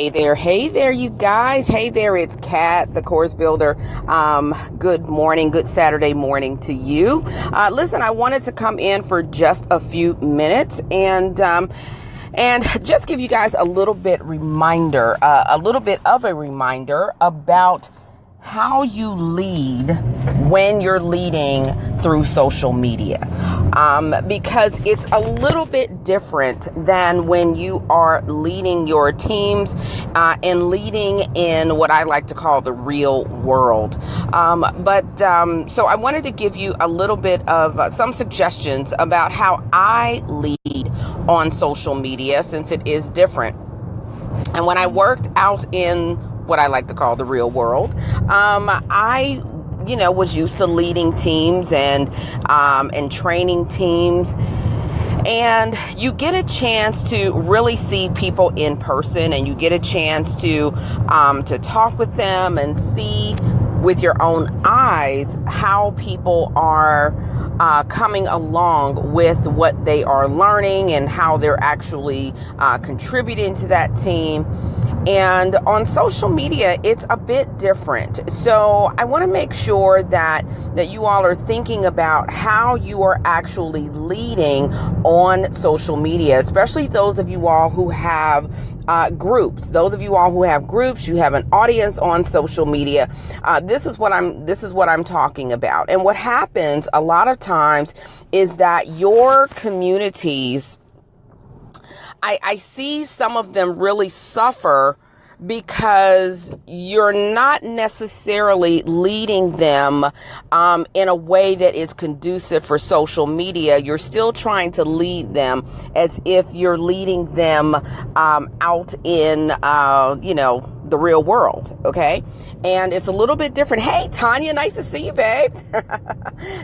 Hey there, you guys. Hey there, it's Kat, the course builder. Good morning, good Saturday morning to you. Listen, I wanted to come in for just a few minutes and just give you guys a little bit of a reminder about how you lead when you're leading through social media. Because it's a little bit different than when you are leading your teams and leading in what I like to call the real world. So I wanted to give you a little bit of some suggestions about how I lead on social media, since it is different. And when I worked out in what I like to call the real world, I was used to leading teams and training teams. And you get a chance to really see people in person, and you get a chance to talk with them and see with your own eyes how people are coming along with what they are learning and how they're actually contributing to that team. And on social media, it's a bit different. So I want to make sure that you all are thinking about how you are actually leading on social media, especially those of you all who have groups. Those of you all who have groups, you have an audience on social media. This is what I'm talking about. And what happens a lot of times is that your communities, I see some of them really suffer because you're not necessarily leading them in a way that is conducive for social media. You're still trying to lead them as if you're leading them out in, the real world. Okay. And it's a little bit different. Hey, Tanya, nice to see you, babe.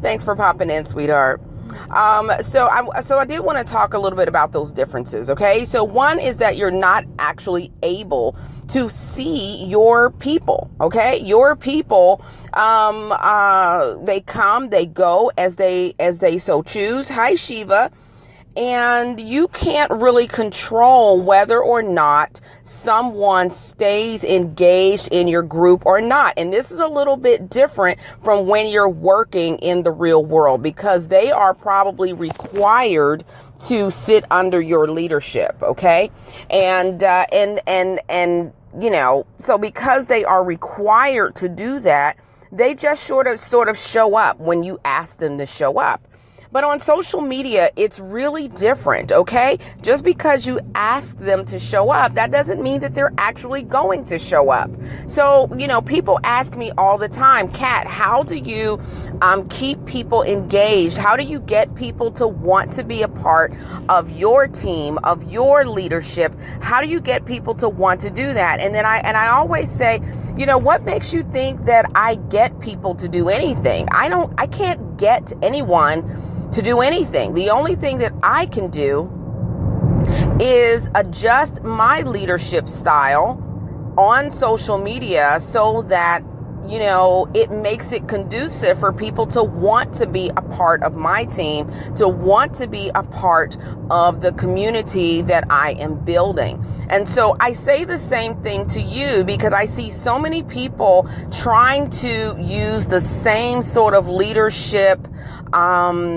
Thanks for popping in, sweetheart. So I did want to talk a little bit about those differences. Okay. So one is that you're not actually able to see your people. Okay. Your people, they come, they go as they so choose. Hi, Shiva. And you can't really control whether or not someone stays engaged in your group or not. And this is a little bit different from when you're working in the real world, because they are probably required to sit under your leadership. Okay. So because they are required to do that, they just sort of show up when you ask them to show up. But on social media, it's really different, okay? Just because you ask them to show up, that doesn't mean that they're actually going to show up. So, people ask me all the time, Kat, how do you keep people engaged? How do you get people to want to be a part of your team, of your leadership? How do you get people to want to do that? And then I always say, what makes you think that I get people to do anything? I can't get anyone to do anything. The only thing that I can do is adjust my leadership style on social media so that, it makes it conducive for people to want to be a part of my team, to want to be a part of the community that I am building. And so I say the same thing to you, because I see so many people trying to use the same sort of leadership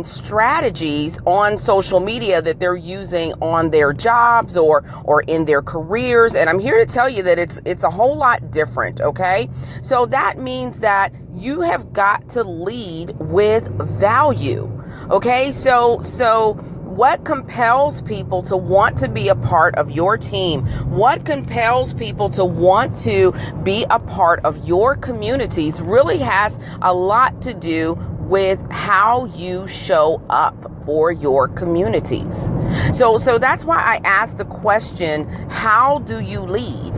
strategies on social media that they're using on their jobs or in their careers. And I'm here to tell you that it's a whole lot different. Okay. So that means that you have got to lead with value. Okay. So what compels people to want to be a part of your team? What compels people to want to be a part of your communities really has a lot to do with how you show up for your communities. So that's why I asked the question, how do you lead?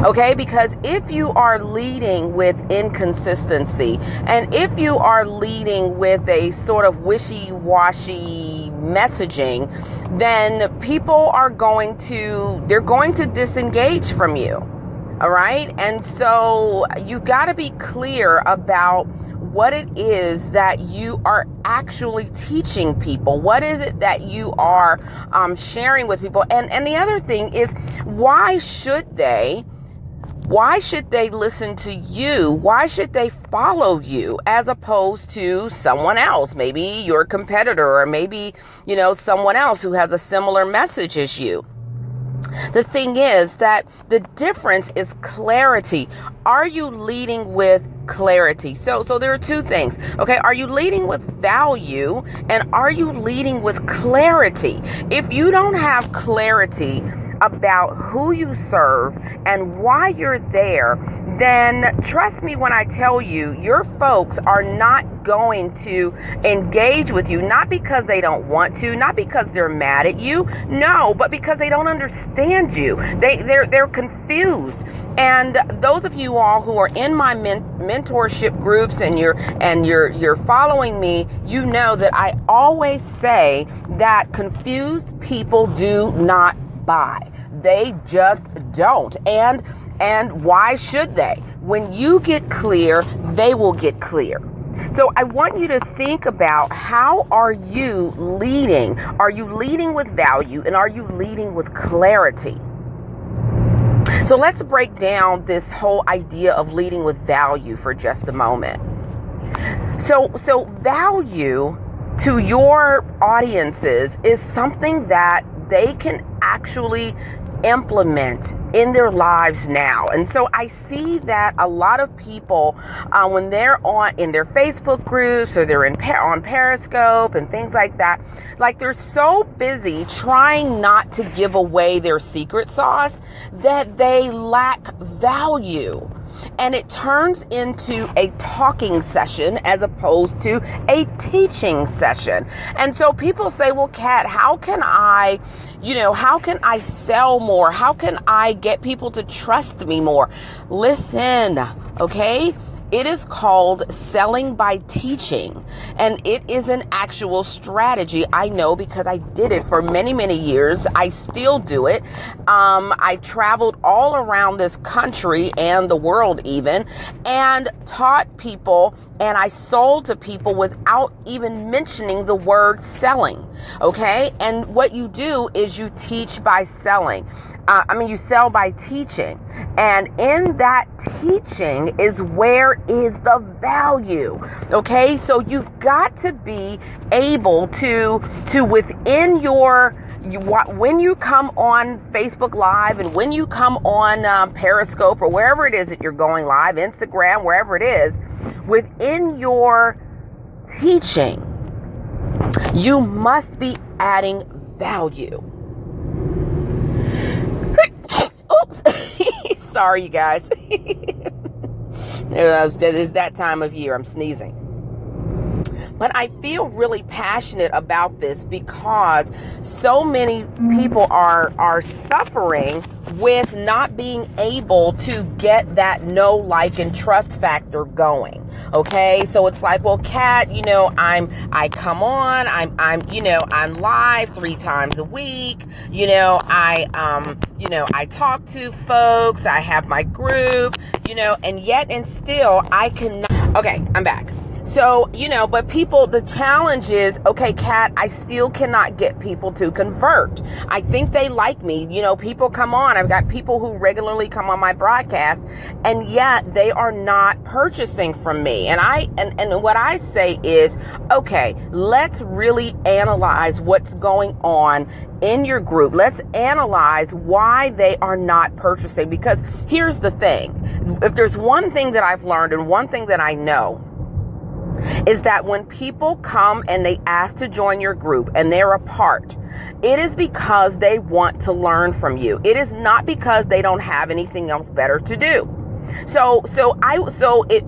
Okay, because if you are leading with inconsistency, and if you are leading with a sort of wishy-washy messaging, then people are going to disengage from you. All right. And so you got to be clear about what it is that you are actually teaching people. What is it that you are sharing with people? And the other thing is, why should they listen to you? Why should they follow you as opposed to someone else? Maybe your competitor, or maybe, someone else who has a similar message as you. The thing is that the difference is clarity. Are you leading with clarity? So there are two things. Okay. Are you leading with value, and are you leading with clarity? If you don't have clarity about who you serve and why you're there, then trust me when I tell you, your folks are not going to engage with you, not because they don't want to, not because they're mad at you, no, but because they don't understand you. They're confused. And those of you all who are in my mentorship groups and you're following me, you know that I always say that confused people do not buy. They just don't. And why should they? When you get clear, they will get clear. So I want you to think about, how are you leading? Are you leading with value, and are you leading with clarity? So let's break down this whole idea of leading with value for just a moment. So value to your audiences is something that they can actually implement in their lives now. And so I see that a lot of people, when they're in their Facebook groups, or they're on Periscope and things like that, like they're so busy trying not to give away their secret sauce that they lack value. And it turns into a talking session as opposed to a teaching session. And so people say, well, Kat, how can I sell more? How can I get people to trust me more? Listen, okay? It is called selling by teaching, and it is an actual strategy. I know, because I did it for many, many years. I still do it. I traveled all around this country and the world even, and taught people, and I sold to people without even mentioning the word selling. Okay. And what you do is you teach by selling. You sell by teaching. And in that teaching is where is the value. Okay. So you've got to be able to within when you come on Facebook Live, and when you come on Periscope, or wherever it is that you're going live, Instagram, wherever it is, within your teaching, you must be adding value. Oops. Sorry, you guys. It's that time of year. I'm sneezing. But I feel really passionate about this because so many people are suffering with not being able to get that know, like, and trust factor going. Okay, so it's like, well, Kat, I come on, I'm live 3 times a week. I talk to folks. I have my group. And yet and still I cannot. Okay, I'm back. So, but people, the challenge is, okay, Kat, I still cannot get people to convert. I think they like me. People come on. I've got people who regularly come on my broadcast, and yet they are not purchasing from me. And what I say is, okay, let's really analyze what's going on in your group. Let's analyze why they are not purchasing. Because here's the thing. If there's one thing that I've learned, and one thing that I know, is that when people come and they ask to join your group and they're a part, it is because they want to learn from you. It is not because they don't have anything else better to do.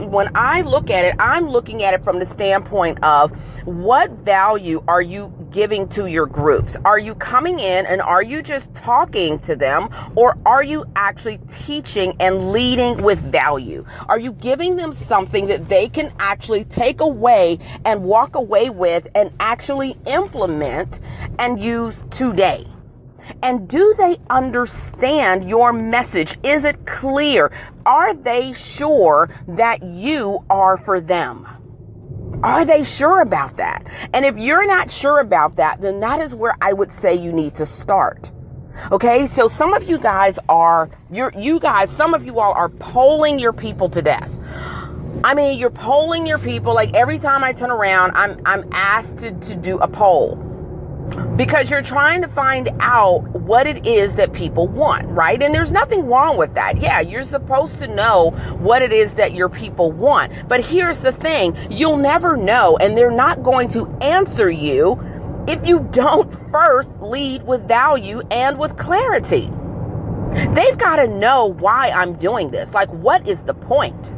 When I look at it, I'm looking at it from the standpoint of, what value are you giving to your groups? Are you coming in and are you just talking to them, or are you actually teaching and leading with value? Are you giving them something that they can actually take away and walk away with and actually implement and use today? And do they understand your message? Is it clear? Are they sure that you are for them? Are they sure about that? And if you're not sure about that, then that is where I would say you need to start. Okay, so some of you guys are, some of you all are polling your people to death. I mean, you're polling your people. Like every time I turn around, I'm asked to do a poll. Because you're trying to find out what it is that people want, right? And there's nothing wrong with that. Yeah, you're supposed to know what it is that your people want. But here's the thing, you'll never know, and they're not going to answer you if you don't first lead with value and with clarity. They've got to know why I'm doing this. Like, what is the point?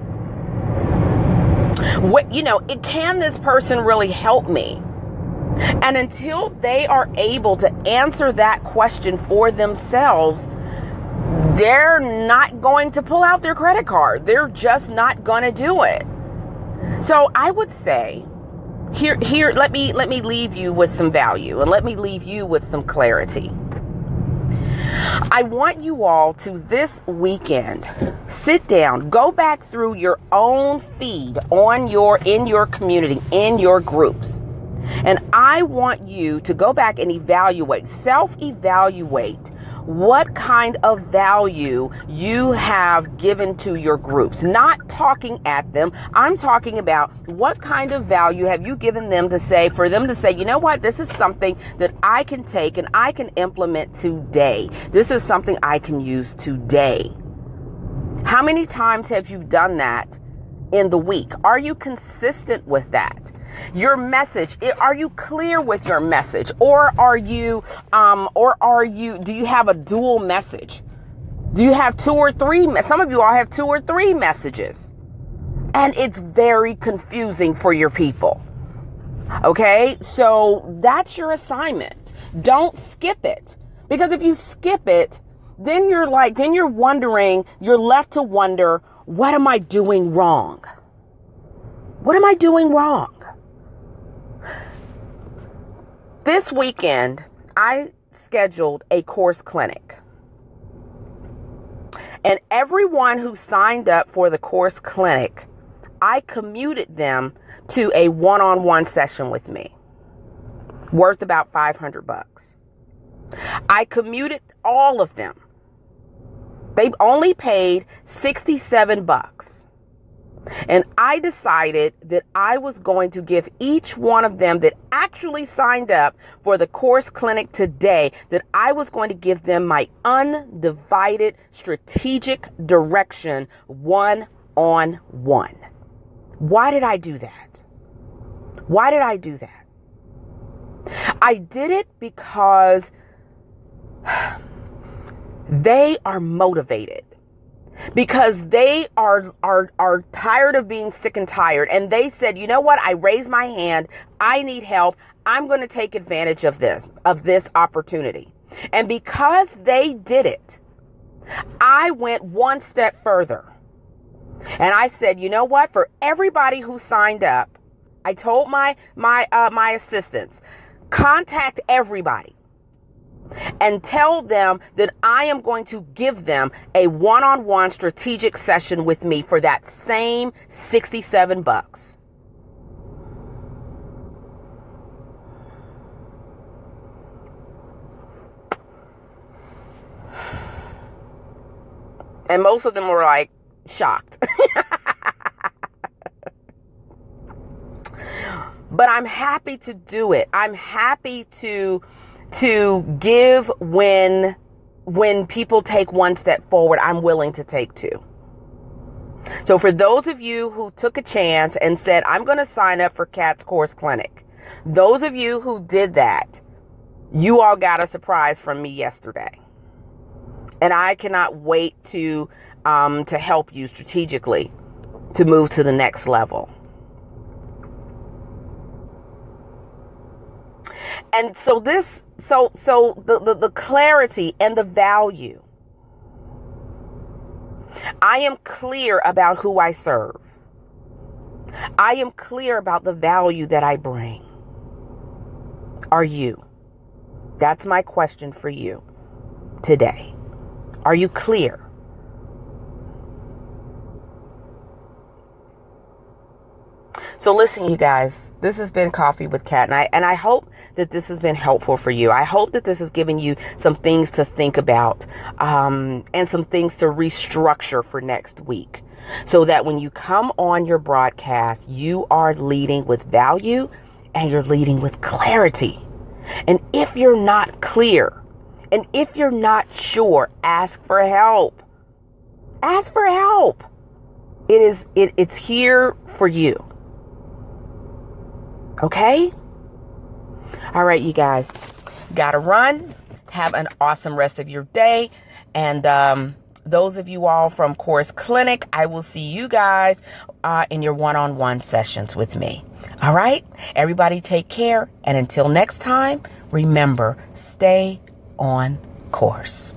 Can this person really help me? And until they are able to answer that question for themselves, they're not going to pull out their credit card. They're just not going to do it. So I would say, here, let me leave you with some value, and let me leave you with some clarity. I want you all to this weekend sit down, go back through your own feed in your community, in your groups. And I want you to go back and self-evaluate what kind of value you have given to your groups. Not talking at them. I'm talking about what kind of value have you given them for them to say, you know what, this is something that I can take and I can implement today. This is something I can use today. How many times have you done that in the week? Are you consistent with that? Your message, are you clear with your message? Or do you have a dual message? Do you have two or three? Some of you all have 2 or 3 messages. And it's very confusing for your people. Okay, so that's your assignment. Don't skip it. Because if you skip it, then you're left to wonder, what am I doing wrong? What am I doing wrong? This weekend, I scheduled a course clinic. And everyone who signed up for the course clinic, I commuted them to a one-on-one session with me, worth about $500. I commuted all of them. They only paid $67. And I decided that I was going to give each one of them that actually signed up for the course clinic today, that I was going to give them my undivided strategic direction one-on-one. Why did I do that? Why did I do that? I did it because they are motivated. Because they are tired of being sick and tired. And they said, you know what? I raised my hand. I need help. I'm going to take advantage of this opportunity. And because they did it, I went one step further. And I said, you know what? For everybody who signed up, I told my assistants, contact everybody. And tell them that I am going to give them a one-on-one strategic session with me for that same $67. And most of them were like shocked. But I'm happy to do it. I'm happy to give when people take one step forward. I'm willing to take 2. So for those of you who took a chance and said, I'm going to sign up for Kat's Course Clinic, those of you who did that, you all got a surprise from me yesterday. And I cannot wait to help you strategically to move to the next level. And so the clarity and the value. I am clear about who I serve. I am clear about the value that I bring. Are you? That's my question for you. today? Are you clear? So listen, you guys, this has been Coffee with Kat, and I hope that this has been helpful for you. I hope that this has given you some things to think about, and some things to restructure for next week, so that when you come on your broadcast, you are leading with value and you're leading with clarity. And if you're not clear, and if you're not sure, ask for help. Ask for help. It's here for you. Okay? All right, you guys. Gotta run. Have an awesome rest of your day. And those of you all from Course Clinic, I will see you guys in your one-on-one sessions with me. All right? Everybody take care. And until next time, remember, stay on course.